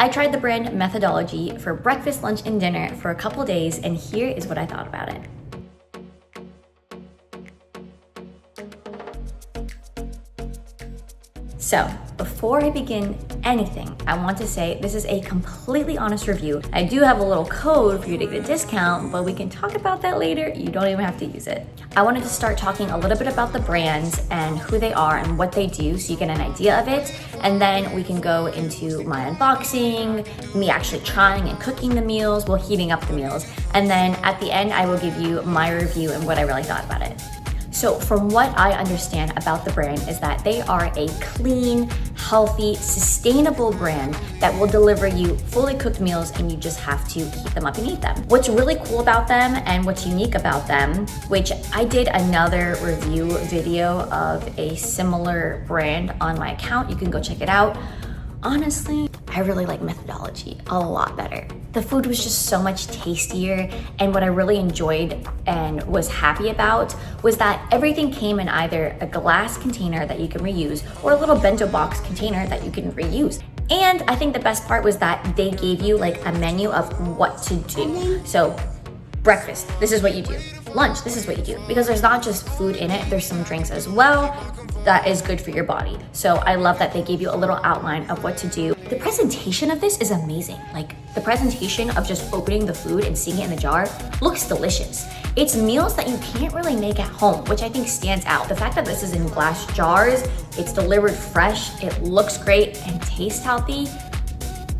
I tried the brand methodology for breakfast, lunch, and dinner for a couple days, and here is what I thought about it. So, before I begin anything, I want to say this is a completely honest review. I do have a little code for you to get a discount, but we can talk about that later. You don't even have to use it. I wanted to start talking a little bit about the brands and who they are and what they do so you get an idea of it. And then we can go into my unboxing, me actually trying and cooking the meals, well, heating up the meals. And then at the end, I will give you my review and what I really thought about it. So from what I understand about the brand is that they are a clean, healthy, sustainable brand that will deliver you fully cooked meals and you just have to heat them up and eat them. What's really cool about them and what's unique about them, which I did another review video of a similar brand on my account, you can go check it out. Honestly, I really like methodology a lot better. The food was just so much tastier, and what I really enjoyed and was happy about was that everything came in either a glass container that you can reuse or a little bento box container that you can reuse. And I think the best part was that they gave you like a menu of what to do. So breakfast, this is what you do. Lunch, this is what you do. Because there's not just food in it, there's some drinks as well that is good for your body. So I love that they gave you a little outline of what to do. The presentation of this is amazing. Like the presentation of just opening the food and seeing it in the jar looks delicious. It's meals that you can't really make at home, which I think stands out. The fact that this is in glass jars, it's delivered fresh, it looks great and tastes healthy,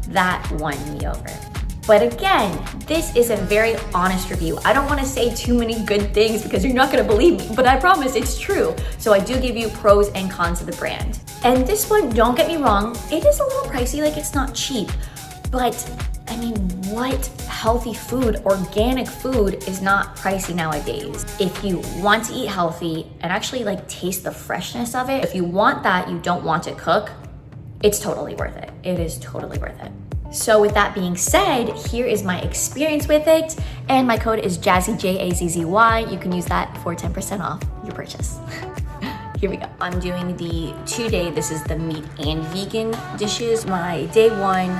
that won me over. But again, this is a very honest review. I don't want to say too many good things because you're not going to believe me, but I promise it's true. So I do give you pros and cons of the brand. And this one, don't get me wrong, it is a little pricey, like it's not cheap. But I mean, what healthy food, organic food is not pricey nowadays? If you want to eat healthy and actually like taste the freshness of it, if you want that, you don't want to cook, it's totally worth it. It is totally worth it. So with that being said, here is my experience with it, and my code is Jazzy, Jazzy. You can use that for 10% off your purchase. Here we go. I'm doing the 2-day, this is the meat and vegan dishes. My day 1,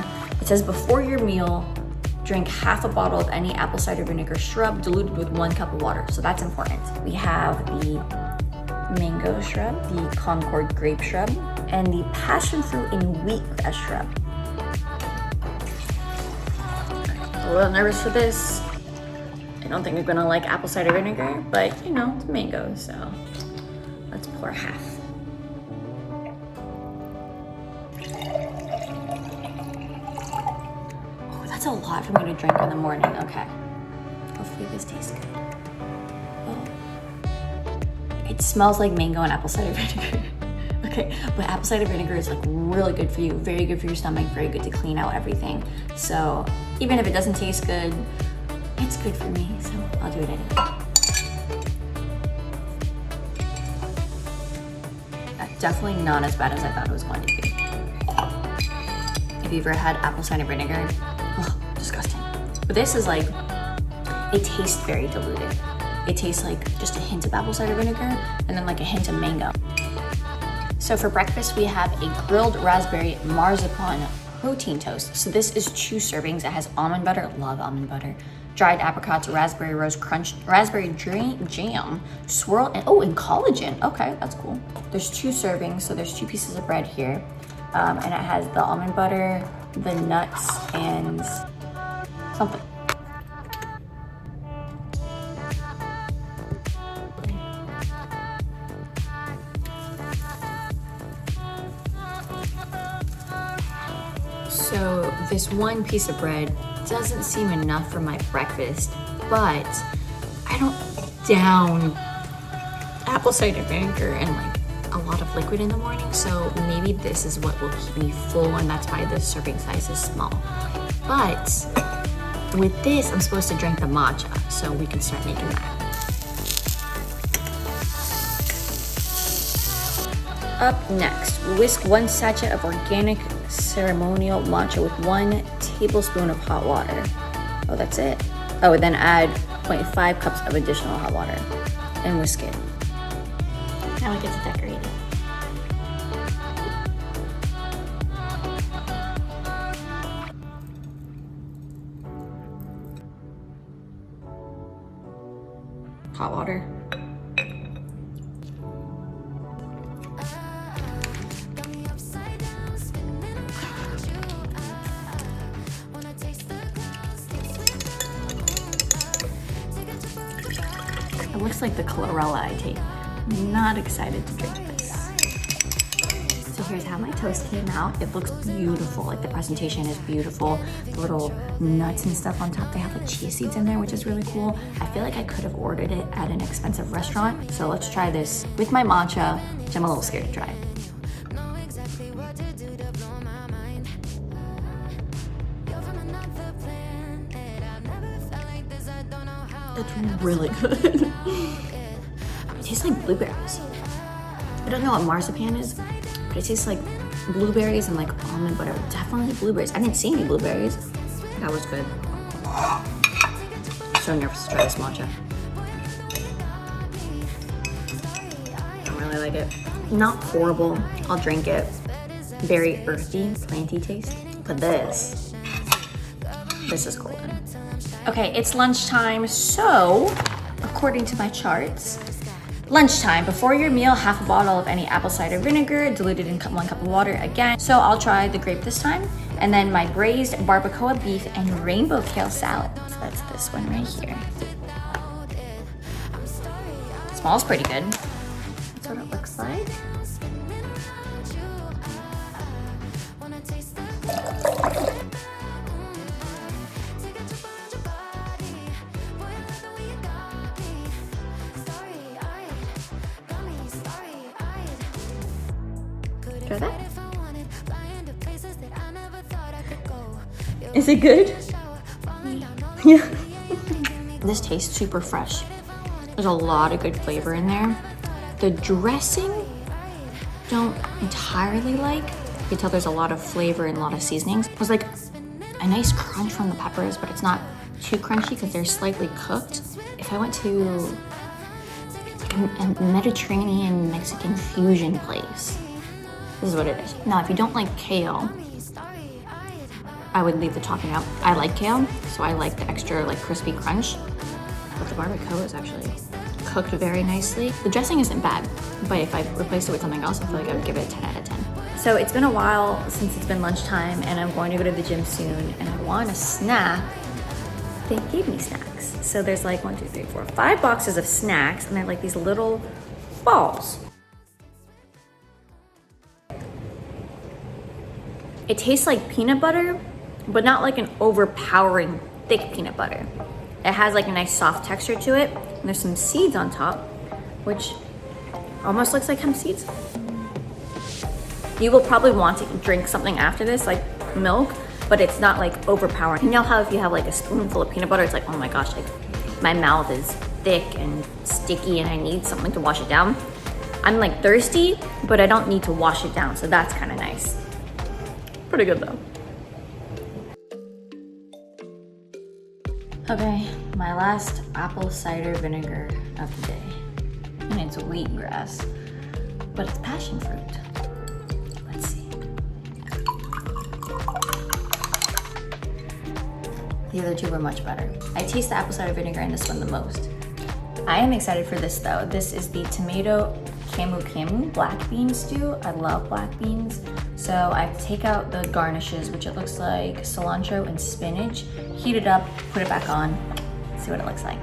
it says before your meal, drink half a bottle of any apple cider vinegar shrub diluted with 1 cup of water. So that's important. We have the mango shrub, the Concord grape shrub, and the passion fruit and wheatgrass shrub. A little nervous for this. I don't think I'm gonna like apple cider vinegar, but you know, it's mango, so let's pour half. Oh, that's a lot for me to drink in the morning. Okay. Hopefully this tastes good. Oh. It smells like mango and apple cider vinegar. Okay, but apple cider vinegar is like really good for you, very good for your stomach, very good to clean out everything. So even if it doesn't taste good, it's good for me, so I'll do it anyway. Definitely not as bad as I thought it was going to be. If you've ever had apple cider vinegar, oh, disgusting. But this is like, it tastes very diluted. It tastes like just a hint of apple cider vinegar and then like a hint of mango. So for breakfast, we have a grilled raspberry marzipan protein toast. So this is 2 servings. It has almond butter, love almond butter, dried apricots, raspberry rose crunch, raspberry jam, swirl, and and collagen. Okay, that's cool. There's 2 servings, so there's 2 pieces of bread here. And it has the almond butter, the nuts, and something. So this 1 piece of bread doesn't seem enough for my breakfast, but I don't down apple cider vinegar and like a lot of liquid in the morning, so maybe this is what will keep me full, and that's why the serving size is small. But with this, I'm supposed to drink the matcha, so we can start making that. Up next, whisk 1 sachet of organic ceremonial matcha with 1 tablespoon of hot water. Oh, that's it. Oh, and then add 0.5 cups of additional hot water and whisk it. Now we get to decorate it. hot water. It looks like the chlorella I take. I'm not excited to drink this. So here's how my toast came out. It looks beautiful, like the presentation is beautiful. The little nuts and stuff on top. They have like chia seeds in there, which is really cool. I feel like I could have ordered it at an expensive restaurant. So let's try this with my matcha, which I'm a little scared to try. That's really good. It tastes like blueberries. I don't know what marzipan is, but it tastes like blueberries and like almond butter. Definitely blueberries. I didn't see any blueberries. That was good. I'm so nervous to try this matcha. I really like it. Not horrible. I'll drink it. Very earthy, planty taste. But this is golden. Okay, it's lunchtime, so according to my charts, lunchtime, before your meal, half a bottle of any apple cider vinegar diluted in 1 cup of water again. So I'll try the grape this time. And then my braised barbacoa beef and rainbow kale salad. So that's this one right here. It smells pretty good. That's what it looks like. Try that. Is it good? Yeah. This tastes super fresh. There's a lot of good flavor in there. The dressing, don't entirely like. You can tell there's a lot of flavor and a lot of seasonings. There's like a nice crunch from the peppers, but it's not too crunchy because they're slightly cooked. If I went to a Mediterranean Mexican fusion place, this is what it is. Now, if you don't like kale, I would leave the topping out. I like kale, so I like the extra like crispy crunch. But the barbacoa is actually cooked very nicely. The dressing isn't bad, but if I replaced it with something else, I feel like I would give it a 10 out of 10. So it's been a while since it's been lunchtime, and I'm going to go to the gym soon, and I want a snack. They gave me snacks. So there's like 1, 2, 3, 4, 5 boxes of snacks, and they're like these little balls. It tastes like peanut butter, but not like an overpowering thick peanut butter. It has like a nice soft texture to it. And there's some seeds on top, which almost looks like hemp seeds. You will probably want to drink something after this, like milk, but it's not like overpowering. You know how if you have like a spoonful of peanut butter, it's like, oh my gosh, like my mouth is thick and sticky and I need something to wash it down. I'm like thirsty, but I don't need to wash it down, so that's kind of nice. Pretty good though. Okay, my last apple cider vinegar of the day. And it's wheatgrass, but it's passion fruit. Let's see. The other two were much better. I taste the apple cider vinegar in this one the most. I am excited for this though. This is the tomato camu black bean stew. I love black beans. So I take out the garnishes, which it looks like cilantro and spinach, heat it up, put it back on, see what it looks like.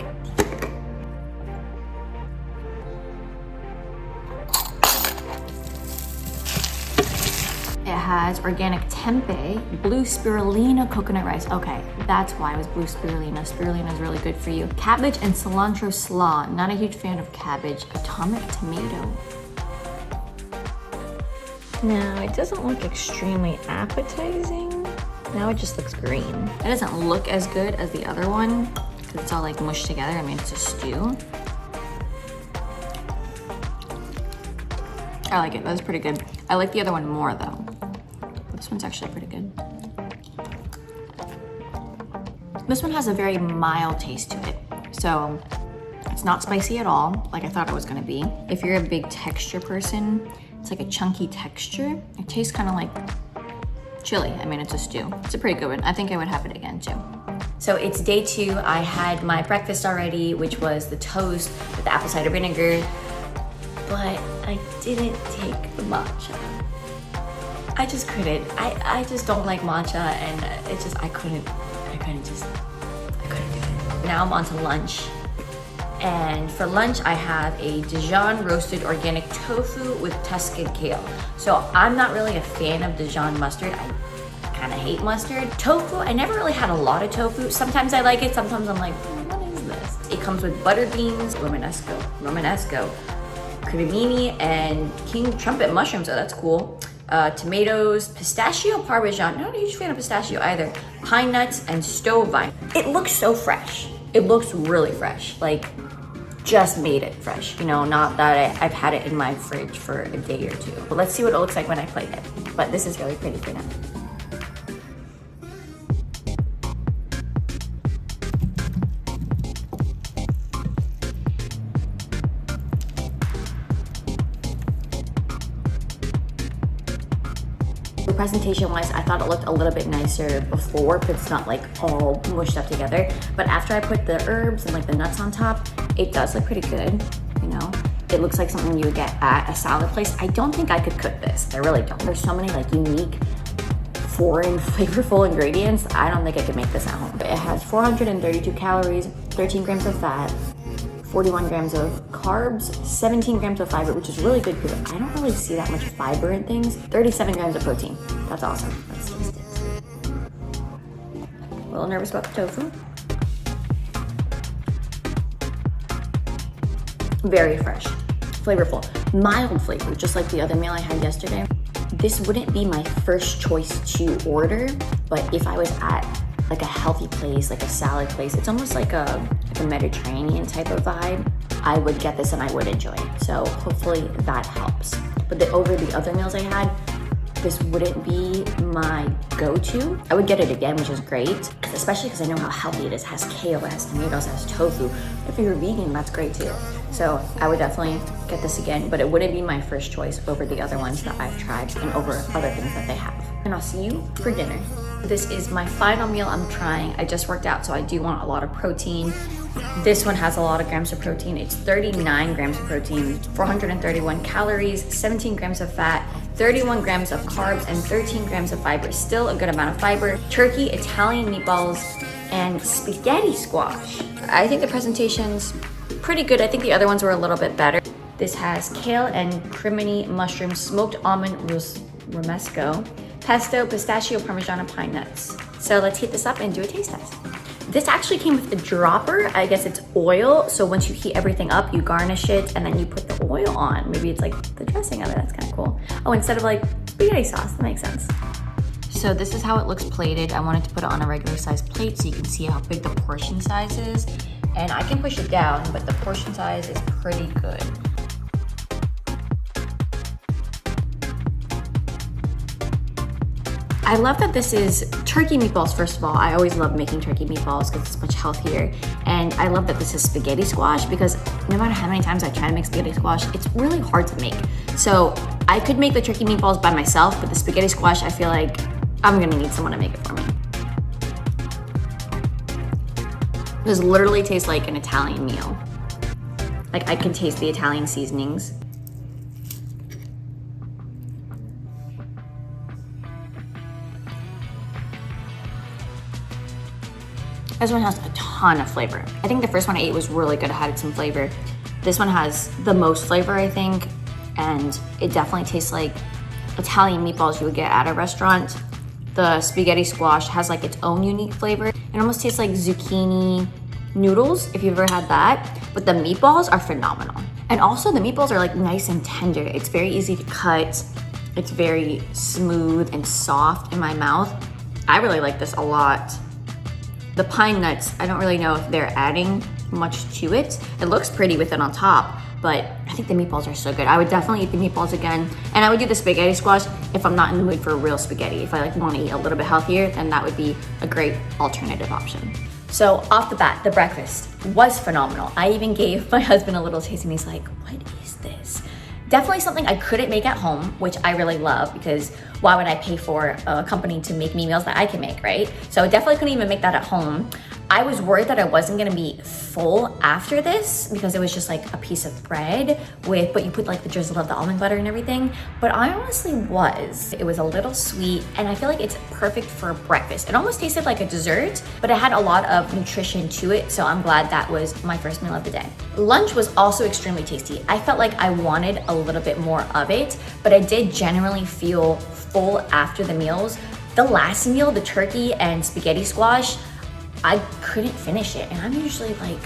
It has organic tempeh, blue spirulina coconut rice. Okay, that's why it was blue spirulina. Spirulina is really good for you. Cabbage and cilantro slaw. Not a huge fan of cabbage. Atomic tomato. Now, it doesn't look extremely appetizing. Now it just looks green. It doesn't look as good as the other one because it's all like mushed together. I mean, it's a stew. I like it. That was pretty good. I like the other one more though. This one's actually pretty good. This one has a very mild taste to it. So it's not spicy at all, like I thought it was gonna be. If you're a big texture person, it's like a chunky texture. It tastes kind of like chili. I mean, it's a stew. It's a pretty good one. I think I would have it again too. So it's day 2. I had my breakfast already, which was the toast with the apple cider vinegar, but I didn't take the matcha. I just couldn't. I just don't like matcha, and it's just, I couldn't do it. Now I'm on to lunch. And for lunch, I have a Dijon roasted organic tofu with Tuscan kale. So I'm not really a fan of Dijon mustard. I kind of hate mustard. Tofu, I never really had a lot of tofu. Sometimes I like it, sometimes I'm like, what is this? It comes with buttered beans, Romanesco, cremini, and king trumpet mushrooms, oh that's cool. Tomatoes, pistachio parmesan, not a huge fan of pistachio either, pine nuts, and stove vine. It looks so fresh. It looks really fresh, like just made it fresh, you know, not that I've had it in my fridge for a day or two. But let's see what it looks like when I plate it. But this is really pretty for now. Presentation wise, I thought it looked a little bit nicer before, but it's not like all mushed up together. But after I put the herbs and like the nuts on top, it does look pretty good, you know? It looks like something you would get at a salad place. I don't think I could cook this. I really don't. There's so many like unique, foreign, flavorful ingredients. I don't think I could make this at home. But it has 432 calories, 13 grams of fat, 41 grams of carbs, 17 grams of fiber, which is really good because I don't really see that much fiber in things. 37 grams of protein. That's awesome. Let's taste it. A little nervous about the tofu. Very fresh, flavorful, mild flavor, just like the other meal I had yesterday. This wouldn't be my first choice to order, but if I was at like a healthy place, like a salad place, it's almost like a Mediterranean type of vibe, I would get this and I would enjoy it. So hopefully that helps. But over the other meals I had, this wouldn't be my go-to. I would get it again, which is great, especially because I know how healthy it is. It has kale, it has tomatoes, it has tofu. If you're vegan, that's great too. So I would definitely get this again, but it wouldn't be my first choice over the other ones that I've tried and over other things that they have. And I'll see you for dinner. This is my final meal I'm trying. I just worked out, so I do want a lot of protein. This one has a lot of grams of protein. It's 39 grams of protein, 431 calories, 17 grams of fat, 31 grams of carbs, and 13 grams of fiber. Still a good amount of fiber. Turkey, Italian meatballs, and spaghetti squash. I think the presentation's pretty good. I think the other ones were a little bit better. This has kale and cremini mushrooms, smoked almond romesco, pesto, pistachio, parmesan, and pine nuts. So let's heat this up and do a taste test. This actually came with a dropper. I guess it's oil. So once you heat everything up, you garnish it and then you put the oil on. Maybe it's like the dressing of it. That's kind of cool. Oh, instead of like spaghetti sauce, that makes sense. So this is how it looks plated. I wanted to put it on a regular size plate so you can see how big the portion size is. And I can push it down, but the portion size is pretty good. I love that this is turkey meatballs, first of all. I always love making turkey meatballs because it's much healthier. And I love that this is spaghetti squash because no matter how many times I try to make spaghetti squash, it's really hard to make. So I could make the turkey meatballs by myself, but the spaghetti squash, I feel like I'm gonna need someone to make it for me. This literally tastes like an Italian meal. Like I can taste the Italian seasonings. This one has a ton of flavor. I think the first one I ate was really good. It had some flavor. This one has the most flavor, I think, and it definitely tastes like Italian meatballs you would get at a restaurant. The spaghetti squash has like its own unique flavor. It almost tastes like zucchini noodles, if you've ever had that. But the meatballs are phenomenal. And also the meatballs are like nice and tender. It's very easy to cut. It's very smooth and soft in my mouth. I really like this a lot. The pine nuts, I don't really know if they're adding much to it. It looks pretty with it on top, but I think the meatballs are so good. I would definitely eat the meatballs again. And I would do the spaghetti squash if I'm not in the mood for real spaghetti. If I like want to eat a little bit healthier, then that would be a great alternative option. So off the bat, the breakfast was phenomenal. I even gave my husband a little taste and he's like, what is this? Definitely something I couldn't make at home, which I really love because why would I pay for a company to make me meals that I can make, right? So I definitely couldn't even make that at home. I was worried that I wasn't gonna be full after this because it was just like a piece of bread but you put like the drizzle of the almond butter and everything. But I honestly was. It was a little sweet and I feel like it's perfect for breakfast. It almost tasted like a dessert, but it had a lot of nutrition to it. So I'm glad that was my first meal of the day. Lunch was also extremely tasty. I felt like I wanted a little bit more of it, but I did generally feel full after the meals. The last meal, the turkey and spaghetti squash, I couldn't finish it. And I'm usually like,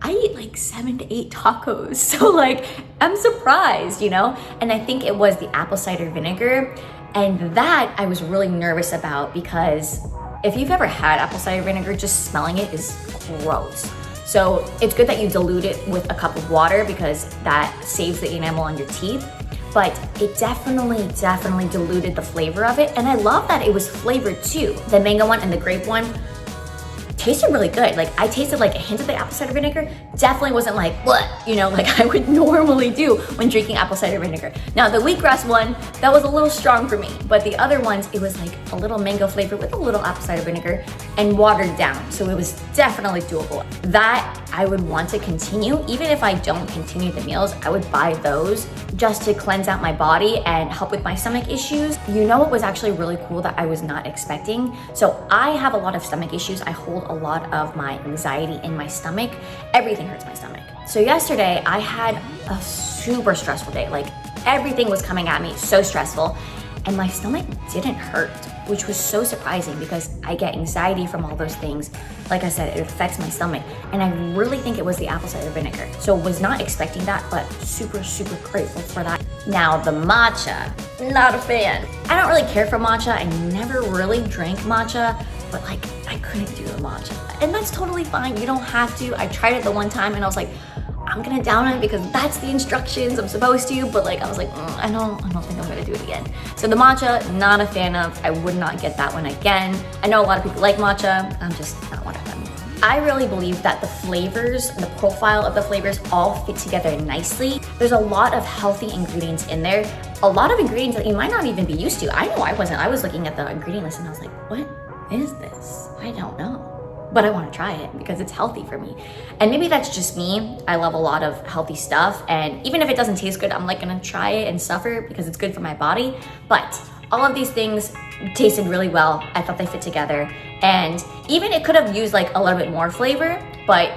I eat like 7 to 8 tacos. So like, I'm surprised, you know? And I think it was the apple cider vinegar. And that I was really nervous about because if you've ever had apple cider vinegar, just smelling it is gross. So it's good that you dilute it with a cup of water because that saves the enamel on your teeth. But it definitely diluted the flavor of it. And I love that it was flavored too. The mango one and the grape one tasted really good. Like I tasted like a hint of the apple cider vinegar. Definitely wasn't like, what, you know, like I would normally do when drinking apple cider vinegar. Now the wheatgrass one, that was a little strong for me, but the other ones, it was like a little mango flavor with a little apple cider vinegar and watered down. So it was definitely doable. That I would want to continue. Even if I don't continue the meals, I would buy those just to cleanse out my body and help with my stomach issues. You know, it was actually really cool that I was not expecting. So I have a lot of stomach issues. I hold a lot of my anxiety in my stomach. Everything hurts my stomach. So yesterday I had a super stressful day. Like everything was coming at me, so stressful. And my stomach didn't hurt, which was so surprising because I get anxiety from all those things. Like I said, it affects my stomach. And I really think it was the apple cider vinegar. So was not expecting that, but super grateful for that. Now the matcha, not a fan. I don't really care for matcha. I never really drank matcha, but like I couldn't do the matcha. And that's totally fine, you don't have to. I tried it the one time and I was like, I'm gonna down it because that's the instructions, I'm supposed to, but like I was like, I don't think I'm gonna do it again. So the matcha, not a fan of. I would not get that one again. I know a lot of people like matcha, I'm just not one of them. I really believe that the flavors, the profile of the flavors all fit together nicely. There's a lot of healthy ingredients in there. A lot of ingredients that you might not even be used to. I know I wasn't. I was looking at the ingredient list and I was like, what is this? I don't know. But I want to try it because it's healthy for me. And maybe that's just me. I love a lot of healthy stuff. And even if it doesn't taste good, I'm like gonna try it and suffer because it's good for my body. But all of these things tasted really well. I thought they fit together. And even it could have used like a little bit more flavor, but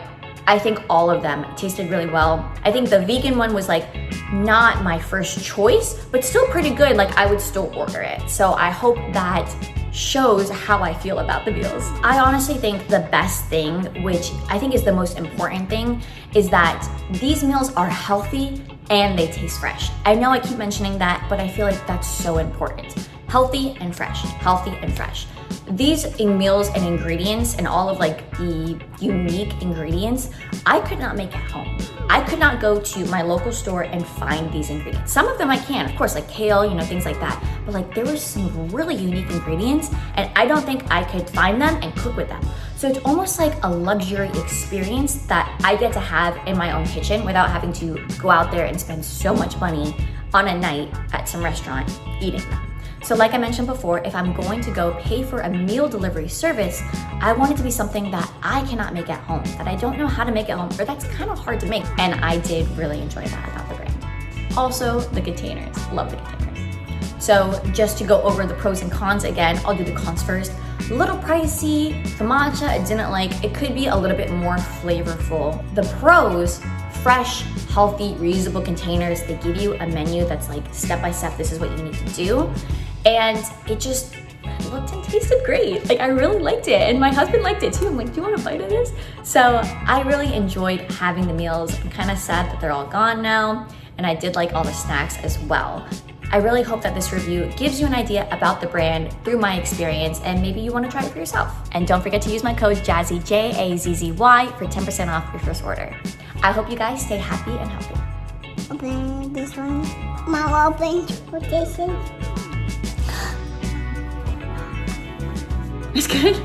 I think all of them tasted really well. I think the vegan one was like not my first choice, but still pretty good. Like I would still order it. So I hope that shows how I feel about the meals. I honestly think the best thing, which I think is the most important thing, is that these meals are healthy and they taste fresh. I know I keep mentioning that, but I feel like that's so important. Healthy and fresh, healthy and fresh. These meals and ingredients and all of like the unique ingredients, I could not make at home. I could not go to my local store and find these ingredients. Some of them I can, of course, like kale, you know, things like that. But like there were some really unique ingredients and I don't think I could find them and cook with them. So it's almost like a luxury experience that I get to have in my own kitchen without having to go out there and spend so much money on a night at some restaurant eating them. So like I mentioned before, if I'm going to go pay for a meal delivery service, I want it to be something that I cannot make at home, that I don't know how to make at home, or that's kind of hard to make. And I did really enjoy that about the brand. Also, the containers, love the containers. So just to go over the pros and cons again, I'll do the cons first. A little pricey, the matcha I didn't like. It could be a little bit more flavorful. The pros, fresh, healthy, reusable containers. They give you a menu that's like step by step, this is what you need to do. And it just looked and tasted great. Like I really liked it and my husband liked it too. I'm like, do you want a bite of this? So I really enjoyed having the meals. I'm kind of sad that they're all gone now. And I did like all the snacks as well. I really hope that this review gives you an idea about the brand through my experience and maybe you want to try it for yourself. And don't forget to use my code JAZZY, J-A-Z-Z-Y for 10% off your first order. I hope you guys stay happy and healthy. Open this one. Mom, open this one. It's good?